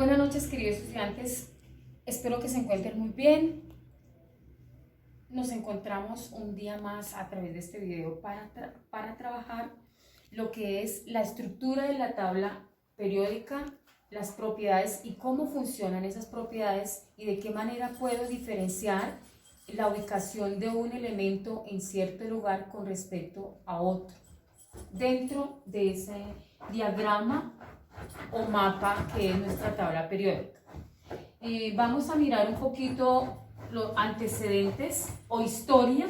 Buenas noches, queridos estudiantes. Espero que se encuentren muy bien. Nos encontramos un día más a través de este video para trabajar lo que es la estructura de la tabla periódica, las propiedades y cómo funcionan esas propiedades y de qué manera puedo diferenciar la ubicación de un elemento en cierto lugar con respecto a otro dentro de ese diagrama o mapa que es nuestra tabla periódica. Vamos a mirar un poquito los antecedentes o historia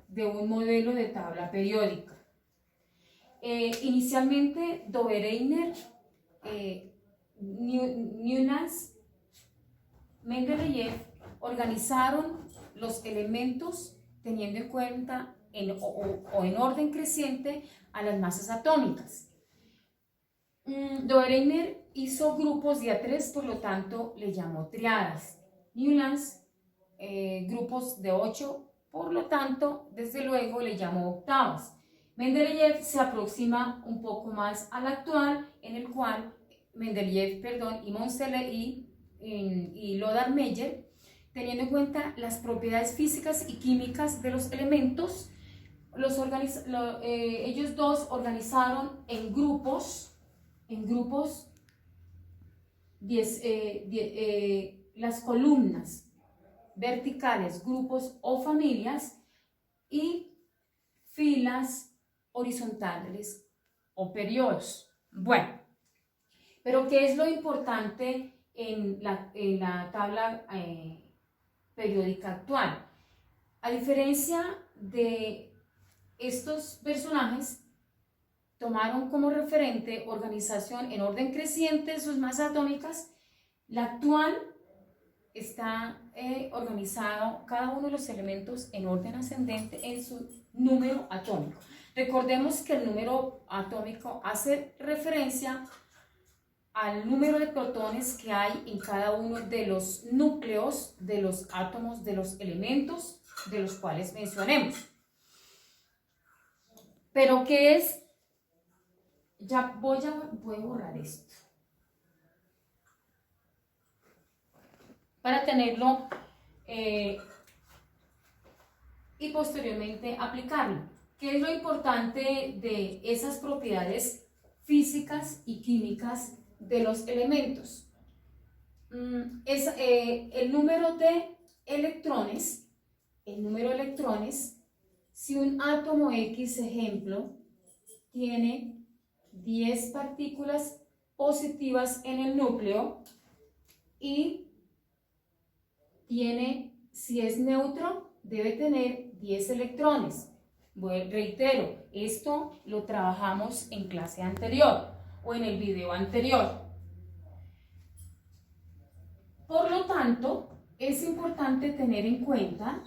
de un modelo de tabla periódica. Inicialmente Dobereiner, Newlands, Mendeleev organizaron los elementos teniendo en cuenta en orden creciente a las masas atómicas. Dobereiner hizo grupos de A3, por lo tanto le llamó triadas. Newlands, grupos de 8, por lo tanto, desde luego le llamó octavas. Mendeleev se aproxima un poco más al actual, en el cual y Monstele y Lothar Meyer, teniendo en cuenta las propiedades físicas y químicas de los elementos, ellos dos organizaron en grupos las columnas verticales, grupos o familias, y filas horizontales o periodos. Bueno, pero ¿qué es lo importante en la tabla periódica actual? A diferencia de estos personajes, tomaron como referente organización en orden creciente de sus masas atómicas. La actual está organizado cada uno de los elementos en orden ascendente en su número atómico. Recordemos que el número atómico hace referencia al número de protones que hay en cada uno de los núcleos de los átomos de los elementos de los cuales mencionemos. Pero ¿qué es? Voy a borrar esto para tenerlo y posteriormente aplicarlo. ¿Qué es lo importante de esas propiedades físicas y químicas de los elementos? El número de electrones. Si un átomo X, ejemplo, tiene 10 partículas positivas en el núcleo y si es neutro, debe tener 10 electrones. Reitero, esto lo trabajamos en clase anterior o en el video anterior. Por lo tanto, es importante tener en cuenta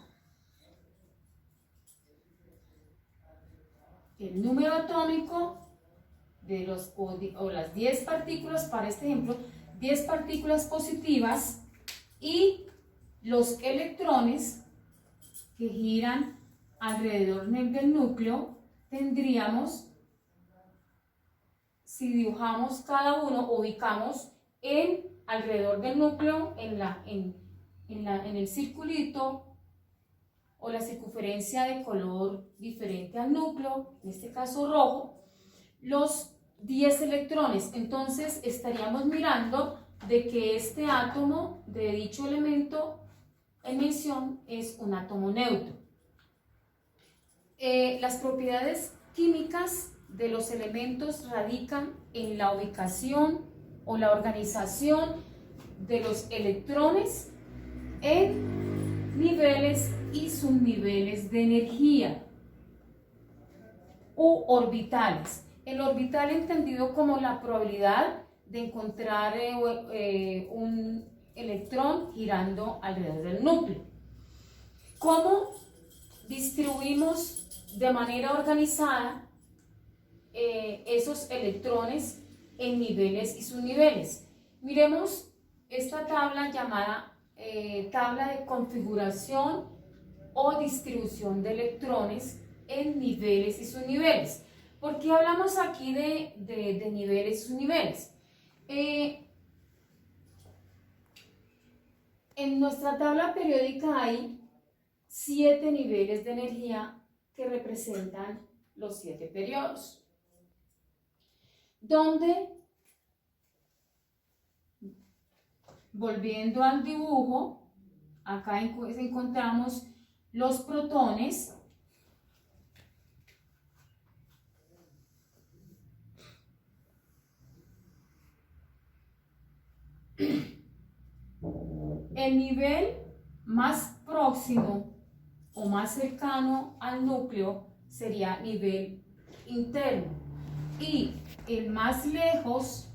el número atómico de las 10 partículas, para este ejemplo, 10 partículas positivas y los electrones que giran alrededor del núcleo. Tendríamos, si dibujamos cada uno, ubicamos alrededor del núcleo, en el circulito o la circunferencia de color diferente al núcleo, en este caso rojo, los 10 electrones. Entonces estaríamos mirando de que este átomo de dicho elemento en mención es un átomo neutro. Las propiedades químicas de los elementos radican en la ubicación o la organización de los electrones en niveles y subniveles de energía u orbitales. El orbital entendido como la probabilidad de encontrar un electrón girando alrededor del núcleo. ¿Cómo distribuimos de manera organizada esos electrones en niveles y subniveles? Miremos esta tabla llamada tabla de configuración o distribución de electrones en niveles y subniveles. ¿Por qué hablamos aquí de niveles y subniveles? En nuestra tabla periódica hay 7 niveles de energía que representan los 7 periodos. Donde, volviendo al dibujo, acá encontramos los protones, el nivel más próximo o más cercano al núcleo sería nivel interno y el más lejos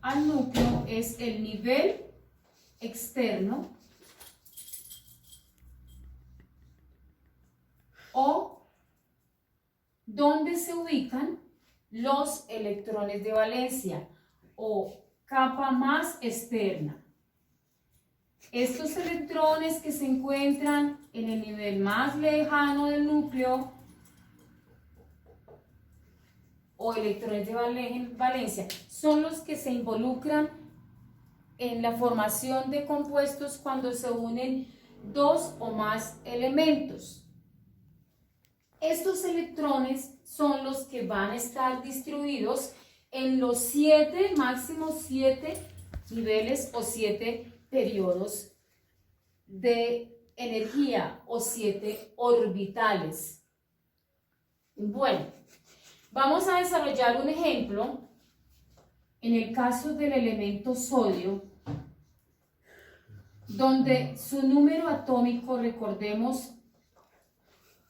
al núcleo es el nivel externo o donde se ubican los electrones de valencia o capa más externa. Estos electrones que se encuentran en el nivel más lejano del núcleo o electrones de valencia son los que se involucran en la formación de compuestos cuando se unen dos o más elementos. Estos electrones son los que van a estar distribuidos en los 7, máximo 7 niveles o 7 periodos de energía o 7 orbitales. Bueno, vamos a desarrollar un ejemplo. En el caso del elemento sodio, donde su número atómico, recordemos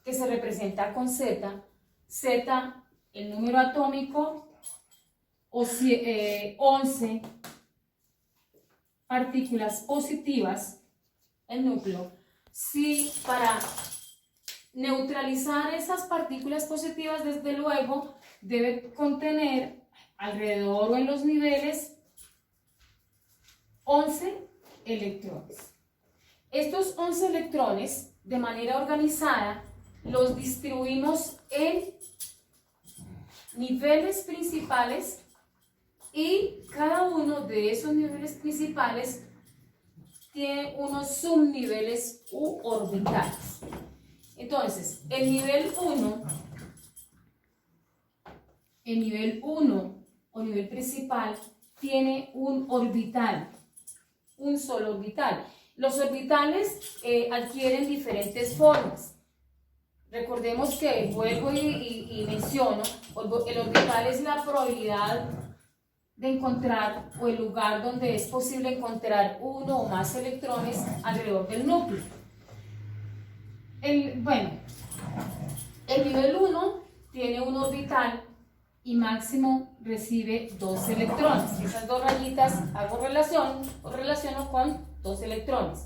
que se representa con Z, Z, el número atómico, 11 partículas positivas, el núcleo. Si para neutralizar esas partículas positivas, desde luego, debe contener alrededor o en los niveles 11 electrones. Estos 11 electrones, de manera organizada, los distribuimos en niveles principales y cada uno de esos niveles principales tiene unos subniveles u orbitales. Entonces, el nivel 1 o nivel principal tiene un orbital, un solo orbital. Los orbitales adquieren diferentes formas. Recordemos que vuelvo y menciono, el orbital es la probabilidad de encontrar o el lugar donde es posible encontrar uno o más electrones alrededor del núcleo. El nivel 1 tiene un orbital y máximo recibe 2 electrones. Esas dos rayitas hago relaciono con 2 electrones.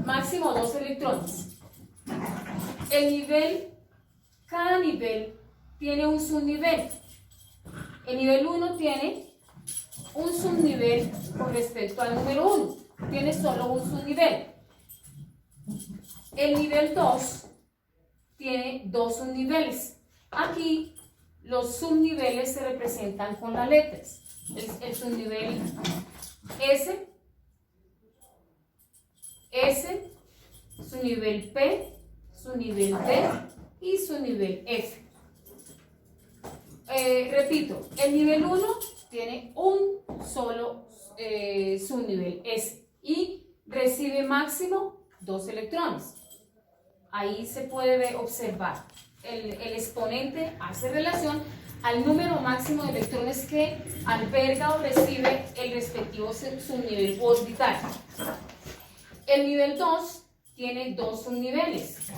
Máximo 2 electrones. Cada nivel tiene un subnivel. El nivel 1 tiene un subnivel con respecto al número 1. Tiene solo un subnivel. El nivel 2 tiene 2 subniveles. Aquí los subniveles se representan con las letras. El subnivel S, su nivel P, su nivel D y su nivel F. Repito, el nivel 1 tiene un solo subnivel S y recibe máximo 2 electrones. Ahí se puede observar, el exponente hace relación al número máximo de electrones que alberga o recibe el respectivo subnivel orbital. El nivel 2 tiene 2 subniveles,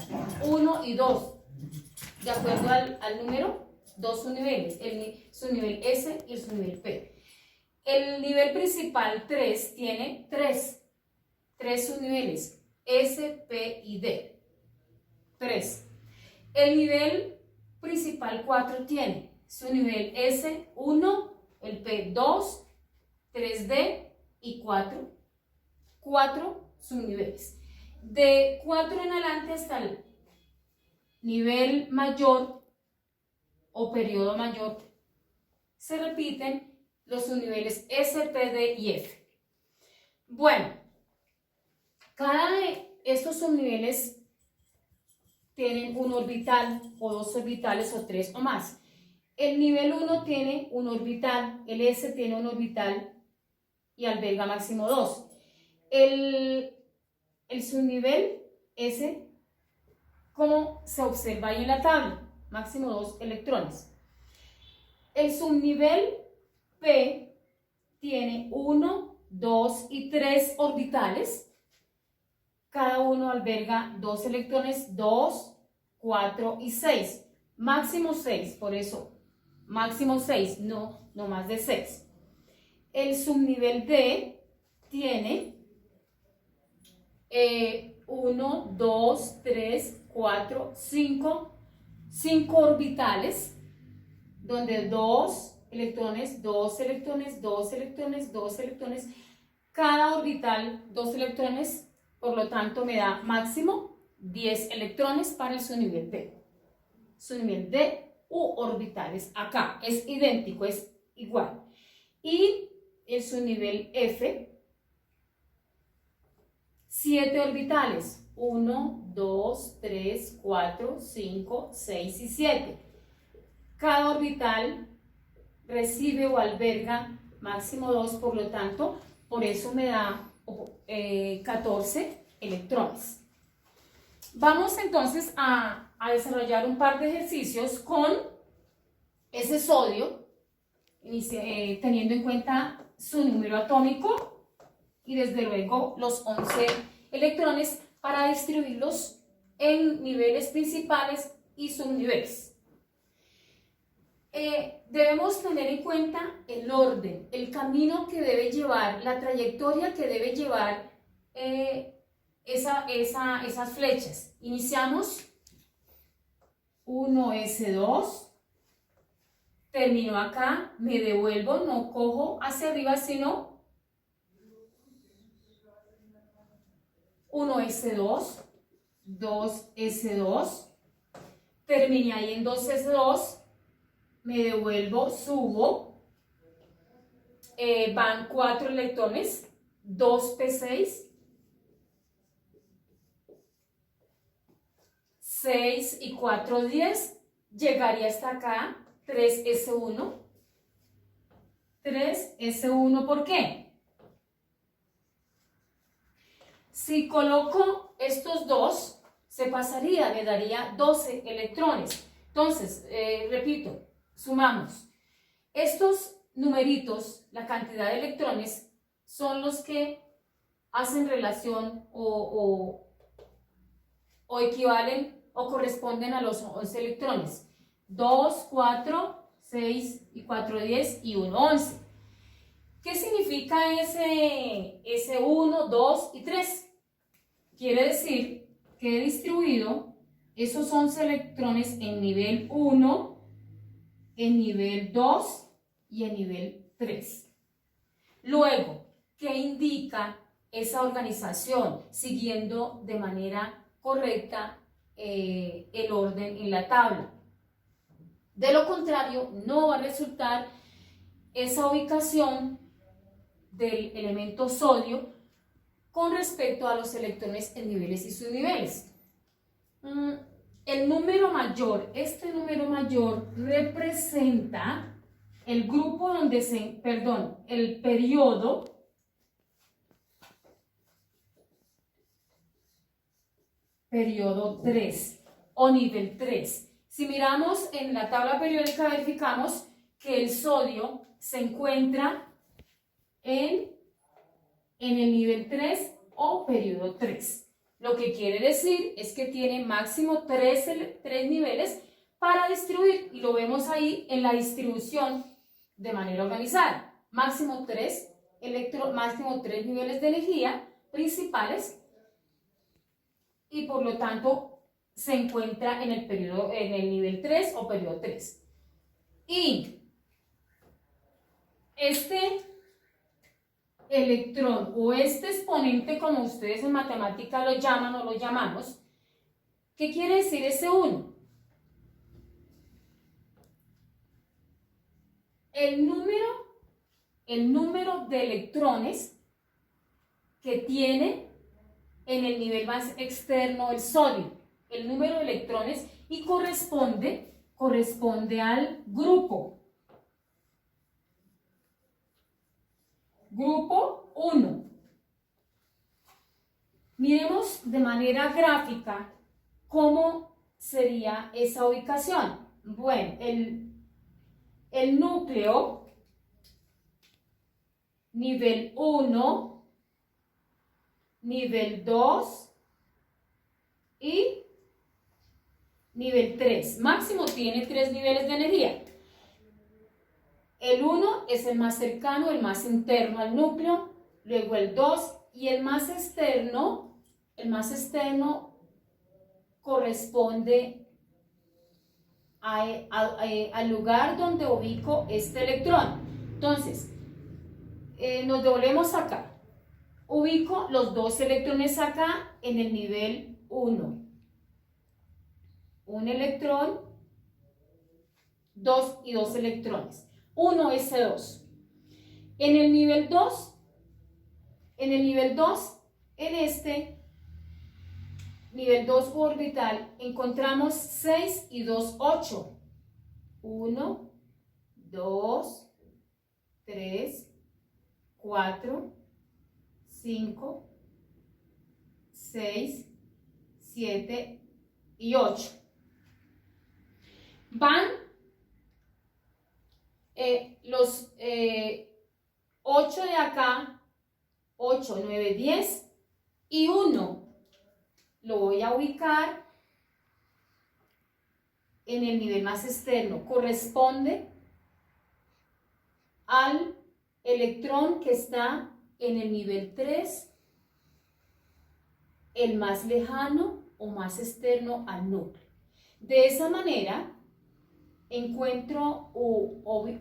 1 y 2, de acuerdo al número, 2 subniveles, el subnivel S y el subnivel P. El nivel principal 3 tiene 3 subniveles, S, P y D. 3. El nivel principal 4 tiene su nivel S, 1, el P, 2, 3D y 4. 4 subniveles. De 4 en adelante hasta el nivel mayor o periodo mayor se repiten los subniveles S, P, D y F. Bueno, cada de estos subniveles tienen un orbital o dos orbitales o tres o más. El nivel 1 tiene un orbital, el S tiene un orbital y alberga máximo 2. El subnivel S, como se observa ahí en la tabla, máximo 2 electrones. El subnivel P tiene 1, 2 y 3 orbitales. Cada uno alberga 2 electrones, 2, 4 y 6. Máximo 6, por eso, máximo 6, no más de 6. El subnivel D tiene 1, 2, 3, 4, 5 orbitales, donde 2 electrones, 2 electrones, 2 electrones, 2 electrones, cada orbital 2 electrones, por lo tanto me da máximo 10 electrones para el subnivel D. Subnivel D u orbitales, acá es idéntico, es igual. Y el subnivel F, 7 orbitales, 1, 2, 3, 4, 5, 6 y 7. Cada orbital recibe o alberga máximo 2, por lo tanto, por eso me da 14 electrones. Vamos entonces a desarrollar un par de ejercicios con ese sodio, teniendo en cuenta su número atómico y desde luego los 11 electrones para distribuirlos en niveles principales y subniveles. Debemos tener en cuenta el orden, el camino que debe llevar, la trayectoria que debe llevar esas flechas. Iniciamos 1s2, termino acá, me devuelvo, no cojo hacia arriba, sino 1s2, 2s2, terminé ahí en 2s2, me devuelvo, subo, van 4 electrones, 2p6, 6 y 4, 10, llegaría hasta acá, 3s1, 3s1, ¿por qué? Si coloco estos dos, se pasaría, me daría 12 electrones. Entonces, repito, sumamos. Estos numeritos, la cantidad de electrones, son los que hacen relación o equivalen o corresponden a los 11 electrones. 2, 4, 6 y 4, 10 y 1, 11. ¿Qué significa ese 1, 2 y 3? Quiere decir que he distribuido esos 11 electrones en nivel 1, en nivel 2 y en nivel 3. Luego, ¿qué indica esa organización? Siguiendo de manera correcta el orden en la tabla. De lo contrario, no va a resultar esa ubicación del elemento sodio con respecto a los electrones en niveles y subniveles. El número mayor, este número mayor representa el grupo donde el periodo periodo 3 o nivel 3. Si miramos en la tabla periódica, verificamos que el sodio se encuentra en el nivel 3 o periodo 3. Lo que quiere decir es que tiene máximo 3 niveles para distribuir, y lo vemos ahí en la distribución de manera organizada. Máximo 3 niveles de energía principales, y por lo tanto se encuentra en el nivel 3 o periodo 3. Y este electrón o este exponente, como ustedes en matemática lo llaman o lo llamamos, ¿qué quiere decir ese 1? el número de electrones que tiene en el nivel más externo el sodio, el número de electrones, y corresponde al grupo. Grupo 1. Miremos de manera gráfica cómo sería esa ubicación. Bueno, el núcleo, nivel 1, nivel 2 y nivel 3. Máximo tiene 3 niveles de energía. El 1 es el más cercano, el más interno al núcleo, luego el 2 y el más externo corresponde al lugar donde ubico este electrón. Entonces, nos devolvemos acá. Ubico los 2 electrones acá en el nivel 1. Un electrón, 2 y 2 electrones. 1s2. En el nivel 2, en este nivel 2 orbital, encontramos 6 y 2, 8. 1, 2, 3, 4, 5, 6, 7 y 8. Van los 8 de acá, 8, 9, 10 y 1 lo voy a ubicar en el nivel más externo. Corresponde al electrón que está en el nivel 3, el más lejano o más externo al núcleo. De esa manera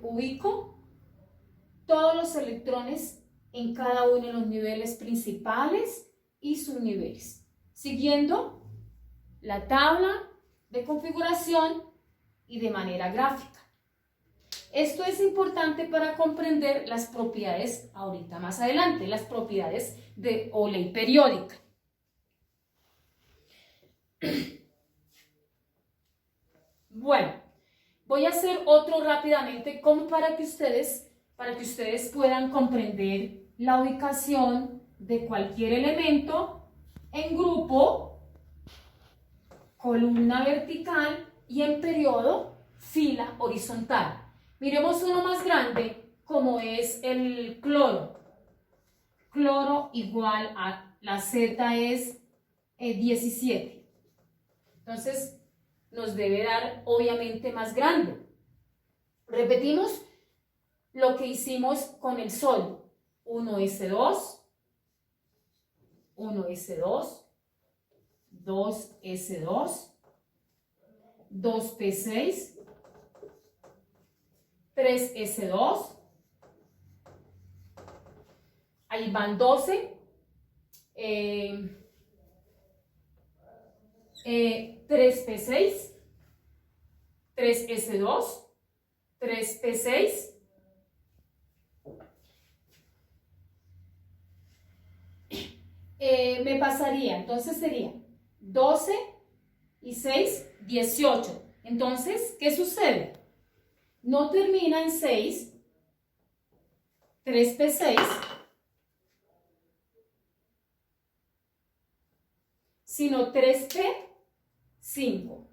ubico todos los electrones en cada uno de los niveles principales y subniveles, siguiendo la tabla de configuración y de manera gráfica. Esto es importante para comprender las propiedades, ahorita más adelante, las propiedades de ley periódica. Bueno, voy a hacer otro rápidamente como para que ustedes puedan comprender la ubicación de cualquier elemento en grupo, columna vertical y en periodo, fila horizontal. Miremos uno más grande, como es el cloro. Cloro igual a la Z es 17. Entonces, nos debe dar obviamente más grande. Repetimos lo que hicimos con el sodio. 1s2, 1s2, 2s2, 2p6, 3s2, ahí van 12, 3p6, 3s2, 3p6, me pasaría, entonces sería 12 y 6, 18. Entonces, ¿qué sucede? No termina en 6, 3p6, sino 3p5.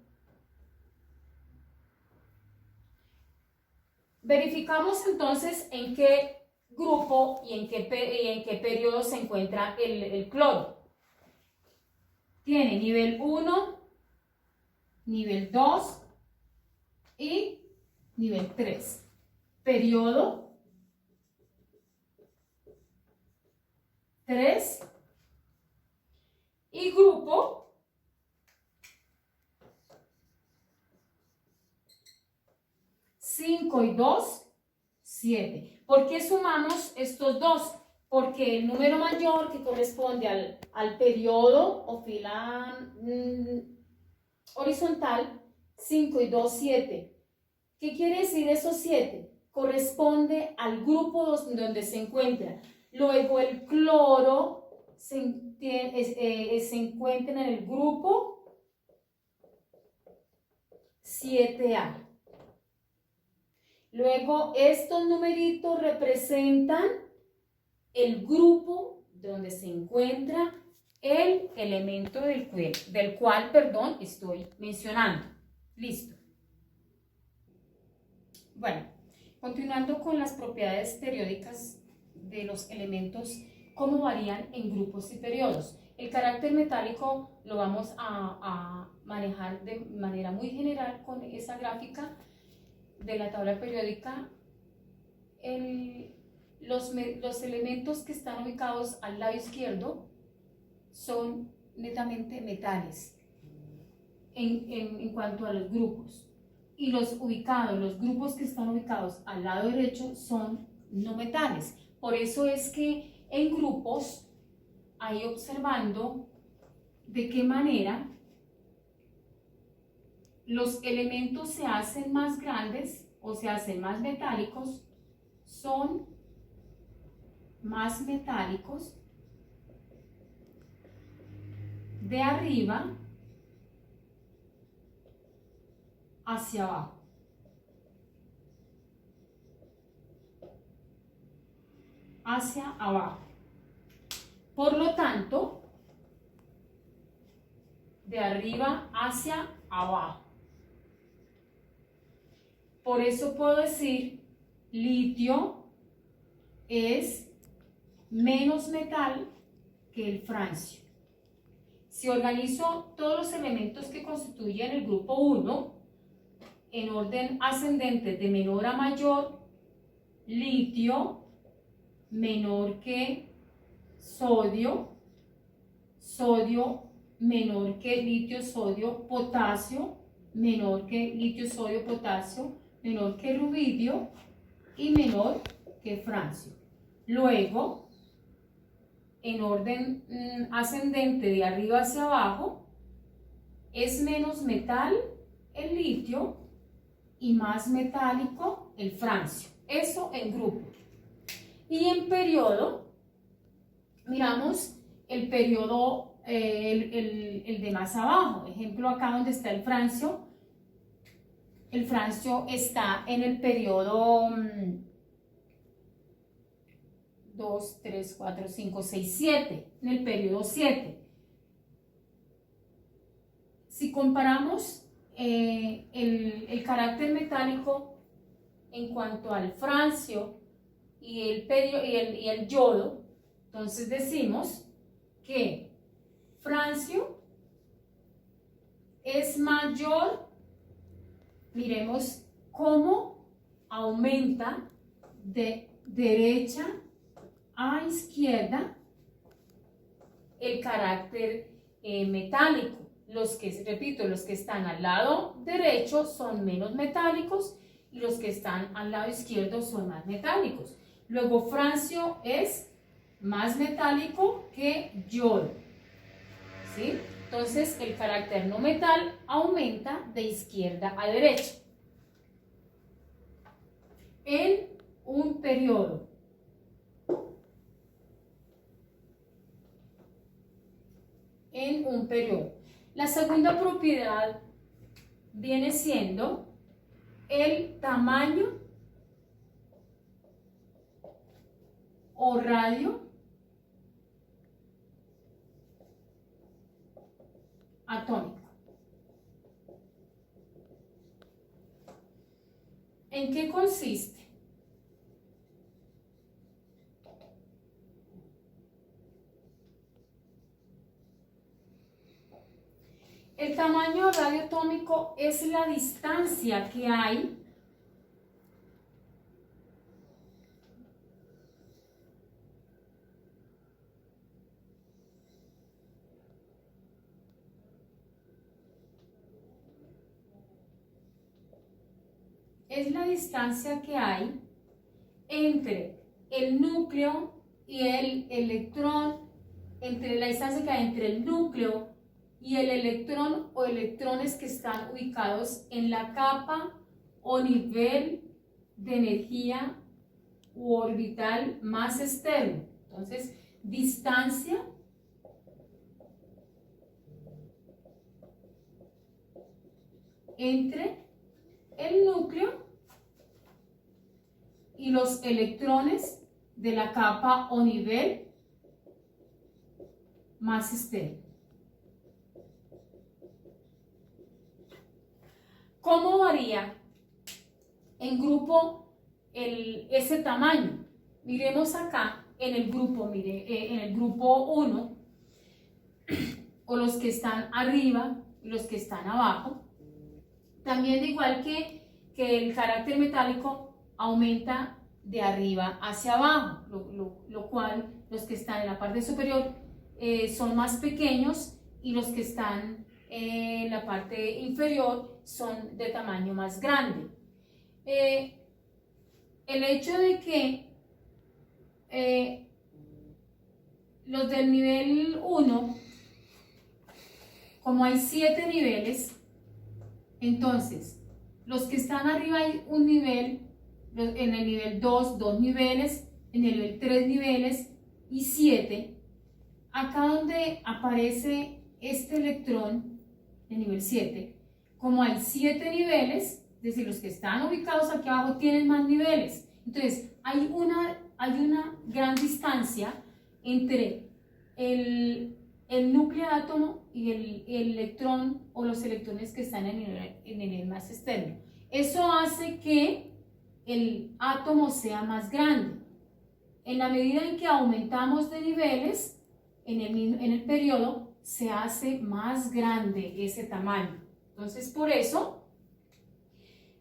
Verificamos entonces en qué grupo y en qué periodo se encuentra el cloro. Tiene nivel 1, nivel 2 y nivel 3. Periodo 3 y grupo 5 y 2, 7. ¿Por qué sumamos estos dos? Porque el número mayor que corresponde al periodo o fila horizontal, 5 y 2, 7. ¿Qué quiere decir esos 7? corresponde al grupo donde se encuentra. Luego el cloro se encuentra en el grupo 7A. Luego estos numeritos representan el grupo donde se encuentra el elemento del cual estoy mencionando. Listo. Bueno, continuando con las propiedades periódicas de los elementos, cómo varían en grupos y periodos. El carácter metálico lo vamos a manejar de manera muy general con esa gráfica de la tabla periódica. Los elementos que están ubicados al lado izquierdo son netamente metales en cuanto a los grupos, y los grupos que están ubicados al lado derecho son no metales. Por eso es que en grupos, ahí observando de qué manera los elementos se hacen más grandes o se hacen más metálicos, son más metálicos de arriba hacia abajo. Hacia abajo. Por lo tanto, de arriba hacia abajo. Por eso puedo decir, litio es menos metal que el francio. Si organizo todos los elementos que constituyen el grupo 1 en orden ascendente de menor a mayor, litio menor que sodio, sodio menor que litio, sodio, potasio menor que litio, sodio, potasio, menor que rubidio y menor que francio. Luego, en orden ascendente de arriba hacia abajo, es menos metal el litio y más metálico el francio. Eso en grupo. Y en periodo, miramos el periodo, el de más abajo. Ejemplo, acá donde está el francio está en el periodo 2, 3, 4, 5, 6, 7, en el periodo 7. Si comparamos el carácter metálico en cuanto al francio y el yodo, entonces decimos que francio es mayor. Miremos cómo aumenta de derecha a izquierda el carácter metálico. Los que están al lado derecho son menos metálicos y los que están al lado izquierdo son más metálicos. Luego francio es más metálico que yodo, ¿sí? Entonces el carácter no metal aumenta de izquierda a derecha. En un periodo. En un periodo. La segunda propiedad viene siendo el tamaño o radio atómico. ¿En qué consiste? El tamaño radio atómico es la distancia que hay entre el núcleo y el electrón, entre la distancia que hay entre el núcleo y el electrón o electrones que están ubicados en la capa o nivel de energía u orbital más externo. Entonces, distancia entre el núcleo y los electrones de la capa o nivel más externo. ¿Cómo varía en grupo ese tamaño? Miremos acá en el grupo, en el grupo 1, o los que están arriba y los que están abajo. También, de igual que el carácter metálico, aumenta de arriba hacia abajo, lo cual los que están en la parte superior son más pequeños y los que están en la parte inferior son de tamaño más grande. El hecho de que los del nivel 1, como hay 7 niveles, entonces los que están arriba hay un nivel, en el nivel 2, 2 niveles, en el nivel 3 niveles y 7. Acá donde aparece este electrón, el nivel 7, como hay 7 niveles, es decir, los que están ubicados aquí abajo tienen más niveles. Entonces, hay una gran distancia entre el núcleo de átomo y el electrón o los electrones que están en el nivel más externo. Eso hace que el átomo sea más grande. En la medida en que aumentamos de niveles en el periodo, se hace más grande ese tamaño. Entonces, por eso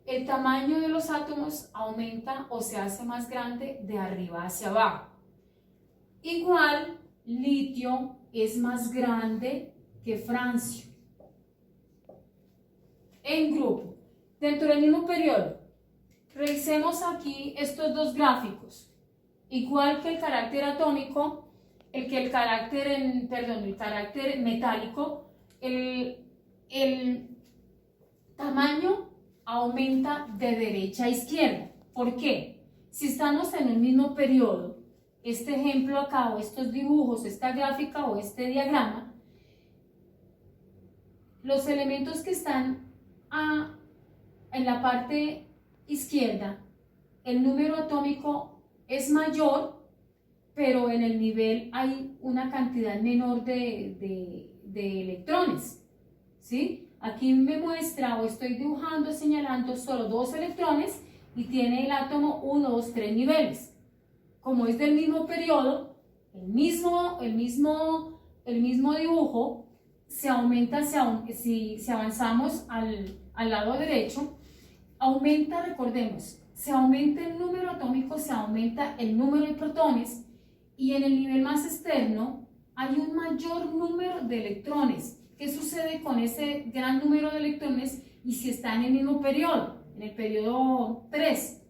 el tamaño de los átomos aumenta o se hace más grande de arriba hacia abajo. Igual, litio es más grande que francio. En grupo, dentro del mismo periodo, revisemos aquí estos dos gráficos. Igual que el carácter atómico, el carácter metálico, el tamaño aumenta de derecha a izquierda. ¿Por qué? Si estamos en el mismo periodo, este ejemplo acá, o estos dibujos, esta gráfica o este diagrama, los elementos que están en la parte izquierda, el número atómico es mayor, pero en el nivel hay una cantidad menor de electrones, ¿sí? Aquí me muestra, o estoy dibujando, señalando solo 2 electrones y tiene el átomo 1, 2, 3 niveles. Como es del mismo periodo, el mismo dibujo se aumenta si avanzamos al lado derecho, aumenta, recordemos, se aumenta el número atómico, se aumenta el número de protones, y en el nivel más externo hay un mayor número de electrones. ¿Qué sucede con ese gran número de electrones y si está en el mismo periodo, en el periodo 3?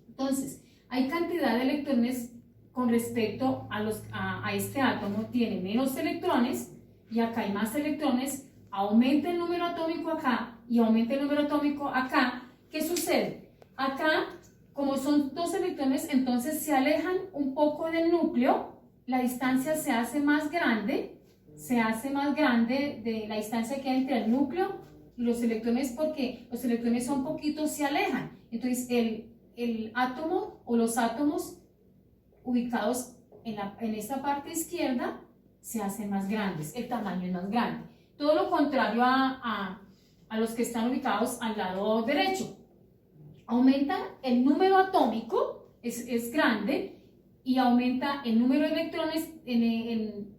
Entonces, hay cantidad de electrones con respecto a este átomo, tiene menos electrones y acá hay más electrones, aumenta el número atómico acá y aumenta el número atómico acá. ¿Qué sucede? Acá, como son 2 electrones, entonces se alejan un poco del núcleo, la distancia se hace más grande de la distancia que hay entre el núcleo y los electrones, porque los electrones son poquitos, se alejan. Entonces, el átomo o los átomos ubicados en esta parte izquierda se hacen más grandes, el tamaño es más grande. Todo lo contrario a los que están ubicados al lado derecho. Aumenta el número atómico, es grande, y aumenta el número de electrones en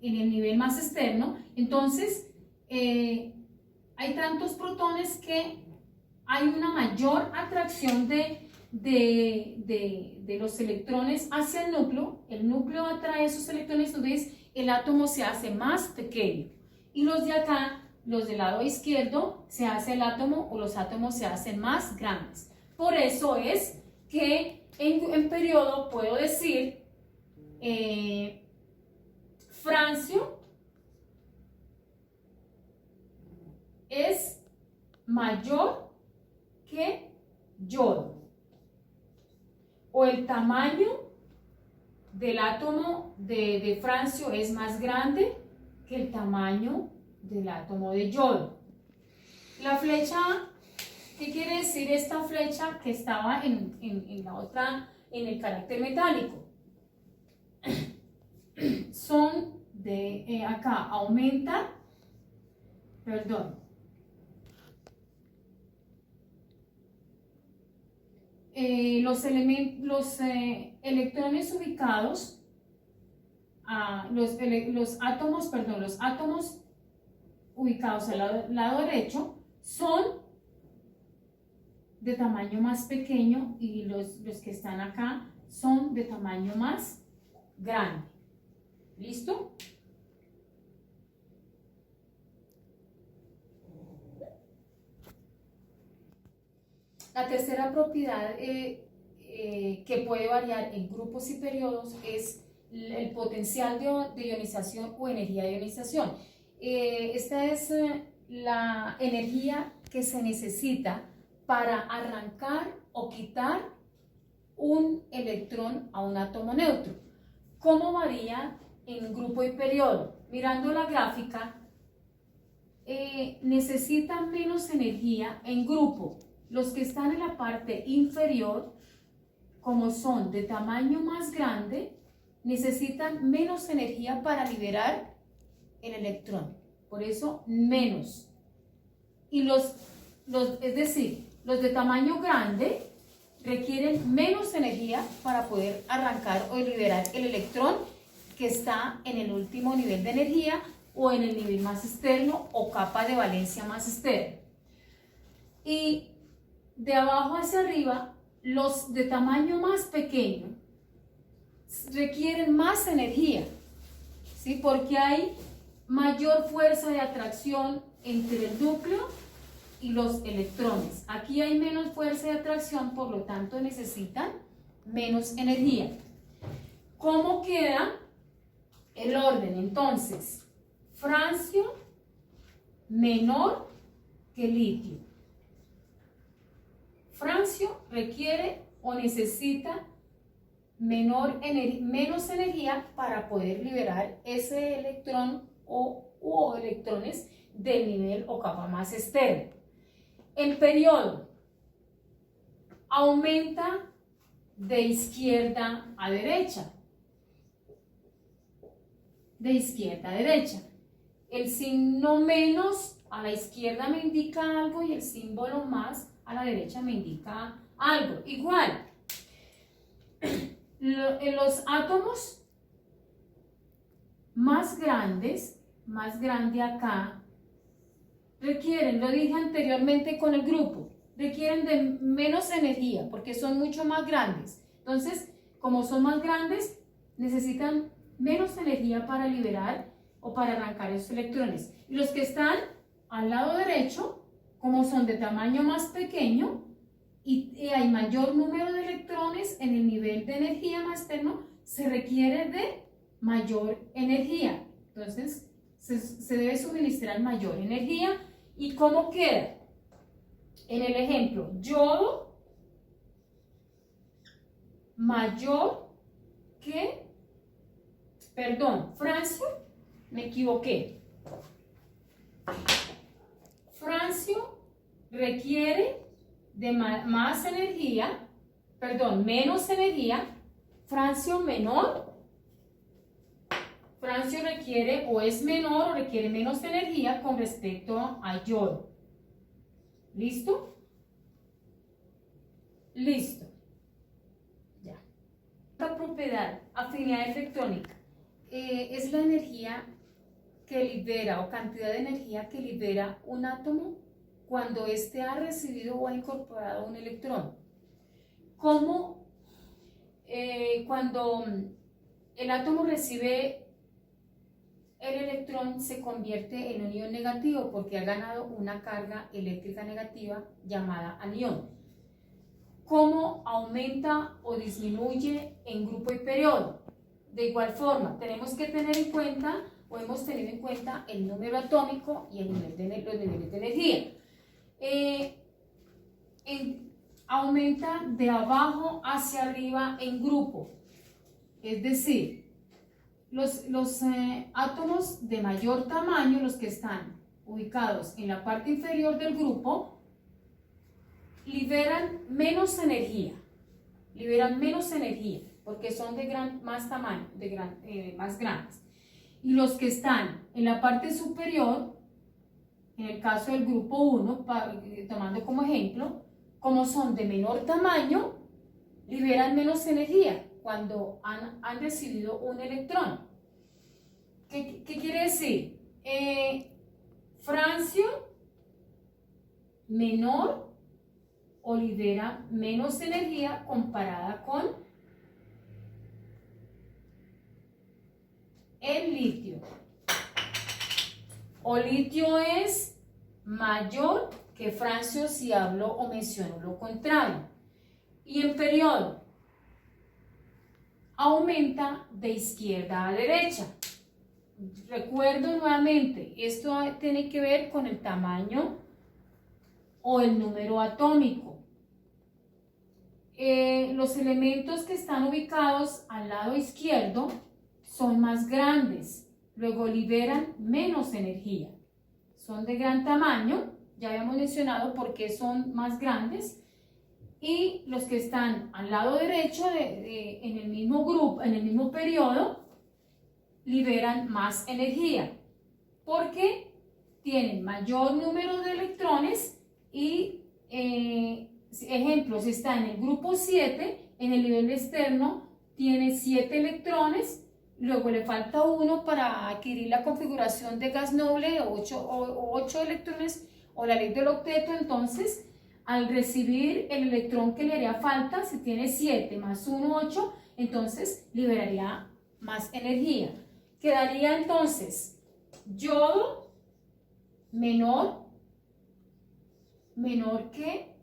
el nivel más externo. Entonces, hay tantos protones que hay una mayor atracción de los electrones hacia el núcleo atrae esos electrones, entonces el átomo se hace más pequeño, y los de acá, los del lado izquierdo, se hace el átomo o los átomos se hacen más grandes. Por eso es que en periodo puedo decir francio es mayor que yodo. o el tamaño del átomo de francio es más grande que el tamaño del átomo de yodo. La flecha, ¿qué quiere decir esta flecha que estaba en la otra, en el carácter metálico? Son de acá, aumenta, perdón, los electrones ubicados, los átomos ubicados al lado derecho son de tamaño más pequeño y los que están acá son de tamaño más grande. ¿Listo? La tercera propiedad que puede variar en grupos y periodos es el potencial de ionización o energía de ionización. Esta es la energía que se necesita para arrancar o quitar un electrón a un átomo neutro. ¿Cómo varía en grupo y periodo? Mirando la gráfica, necesitan menos energía en grupo. Los que están en la parte inferior, como son de tamaño más grande, necesitan menos energía para liberar el electrón. Por eso, menos. Y es decir, los de tamaño grande requieren menos energía para poder arrancar o liberar el electrón que está en el último nivel de energía o en el nivel más externo o capa de valencia más externa. Y de abajo hacia arriba, los de tamaño más pequeño requieren más energía, ¿sí? Porque hay mayor fuerza de atracción entre el núcleo y los electrones. Aquí hay menos fuerza de atracción, por lo tanto necesitan menos energía. ¿Cómo queda el orden? Entonces, francio menor que litio. Francio requiere o necesita menos energía para poder liberar ese electrón o electrones del nivel o capa más externa. El periodo aumenta de izquierda a derecha. De izquierda a derecha. El signo menos a la izquierda me indica algo y el símbolo más a la derecha me indica algo. Igual, los átomos más grandes, más grande acá, requieren, lo dije anteriormente con el grupo, requieren de menos energía porque son mucho más grandes. Entonces, como son más grandes, necesitan menos energía para liberar o para arrancar esos electrones. Y los que están al lado derecho, como son de tamaño más pequeño y hay mayor número de electrones en el nivel de energía más externo, se requiere de mayor energía. Entonces, se debe suministrar mayor energía. ¿Y cómo queda? En el ejemplo, yodo mayor que, francio, me equivoqué. Francio requiere de menos energía, francio menor. Francio requiere o es menor o requiere menos energía con respecto a yodo. ¿Listo? Listo. Ya. Otra propiedad, afinidad electrónica, es la energía que libera o cantidad de energía que libera un átomo cuando éste ha recibido o ha incorporado un electrón. Como cuando el átomo recibe el electrón, se convierte en un ion negativo porque ha ganado una carga eléctrica negativa llamada anión. ¿Cómo aumenta o disminuye en grupo y periodo? De igual forma, tenemos que tener en cuenta o hemos tenido en cuenta el número atómico y el nivel los niveles de energía. aumenta de abajo hacia arriba en grupo. Es decir, los átomos de mayor tamaño, los que están ubicados en la parte inferior del grupo, liberan menos energía, porque son de más tamaño, más grandes. Y los que están en la parte superior, en el caso del grupo 1, tomando como ejemplo, como son de menor tamaño, liberan menos energía cuando han recibido un electrón. ¿Qué quiere decir? Francio menor o libera menos energía comparada con el litio. O litio es mayor que francio si hablo o menciono lo contrario. Y en periodo aumenta de izquierda a derecha. Recuerdo nuevamente, esto tiene que ver con el tamaño o el número atómico. Los elementos que están ubicados al lado izquierdo son más grandes, luego liberan menos energía. Son de gran tamaño, ya habíamos mencionado por qué son más grandes, y los que están al lado derecho en el mismo grupo, en el mismo periodo, liberan más energía, porque tienen mayor número de electrones y, ejemplo, si está en el grupo 7, en el nivel externo tiene 7 electrones, luego le falta 1 para adquirir la configuración de gas noble, 8 electrones o la ley del octeto. Entonces, al recibir el electrón que le haría falta, si tiene 7 más 1, 8, entonces liberaría más energía. Quedaría entonces yodo menor que,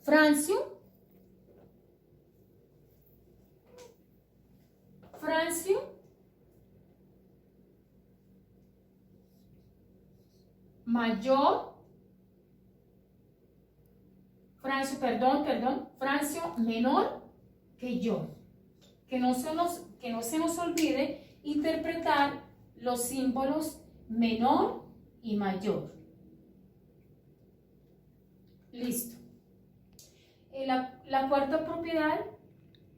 francio mayor, francio menor que yodo. Que no se nos olvide interpretar los símbolos menor y mayor. Listo. La cuarta propiedad,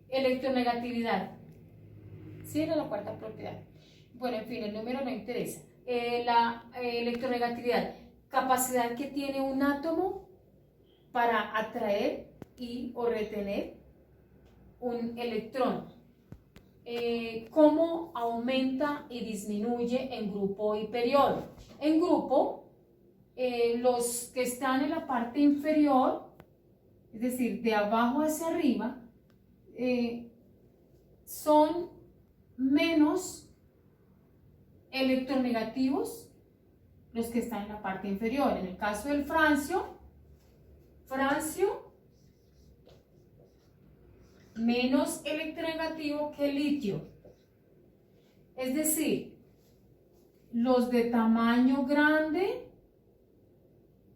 electronegatividad. ¿Sí era la cuarta propiedad? Bueno, en fin, el número no interesa. La electronegatividad, capacidad que tiene un átomo para atraer o retener un electrón. ¿Cómo aumenta y disminuye en grupo y periodo? En grupo, los que están en la parte inferior, es decir, de abajo hacia arriba, son menos electronegativos los que están en la parte inferior. En el caso del francio menos electronegativo que el litio. Es decir, los de tamaño grande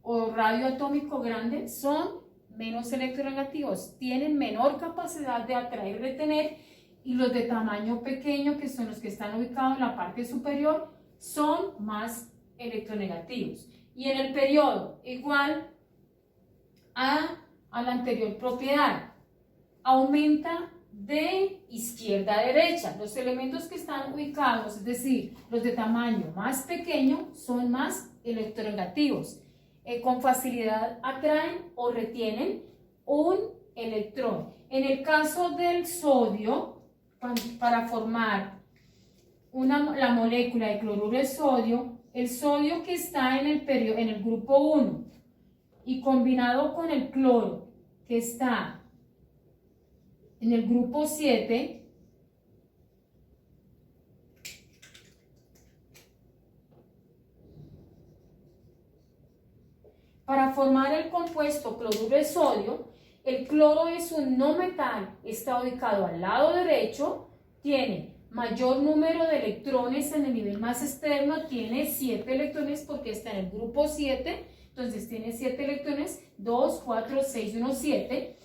o radio atómico grande son menos electronegativos, tienen menor capacidad de atraer y retener, y los de tamaño pequeño, que son los que están ubicados en la parte superior, son más electronegativos. Y en el periodo, igual a la anterior propiedad, aumenta de izquierda a derecha. Los elementos que están ubicados, es decir, los de tamaño más pequeño, son más electronegativos. Con facilidad atraen o retienen un electrón. En el caso del sodio, para formar la molécula de cloruro de sodio, el sodio que está en el grupo 1 y combinado con el cloro que está en el grupo 7, para formar el compuesto cloruro de sodio, el cloro es un no metal, está ubicado al lado derecho, tiene mayor número de electrones en el nivel más externo, tiene 7 electrones porque está en el grupo 7, Entonces tiene 7 electrones, 2, 4, 6 y 1, 7.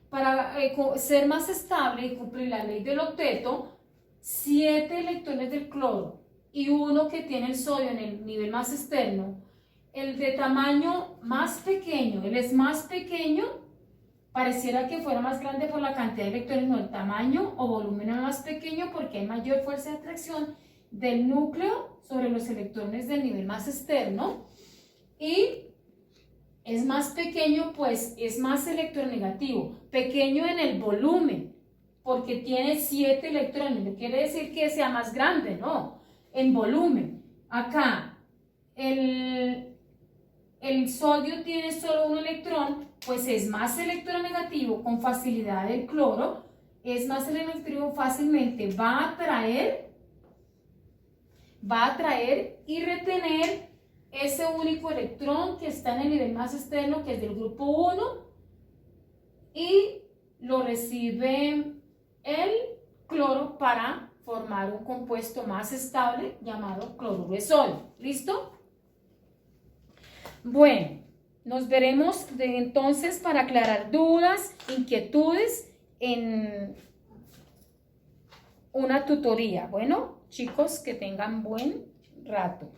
Para ser más estable y cumplir la ley del octeto, 7 electrones del cloro y uno que tiene el sodio en el nivel más externo, el de tamaño más pequeño, él es más pequeño, pareciera que fuera más grande por la cantidad de electrones, no, el tamaño o volumen es más pequeño porque hay mayor fuerza de atracción del núcleo sobre los electrones del nivel más externo, y es más pequeño, pues es más electronegativo, pequeño en el volumen, porque tiene 7 electrones, no quiere decir que sea más grande, no, en volumen. Acá el sodio tiene solo un electrón, pues es más electronegativo con facilidad. El cloro es más electronegativo, fácilmente va a atraer y retener ese único electrón que está en el nivel más externo, que es del grupo 1, y lo recibe el cloro para formar un compuesto más estable llamado cloruro de sodio. ¿Listo? Bueno, nos veremos entonces para aclarar dudas, inquietudes en una tutoría. Bueno, chicos, que tengan buen rato.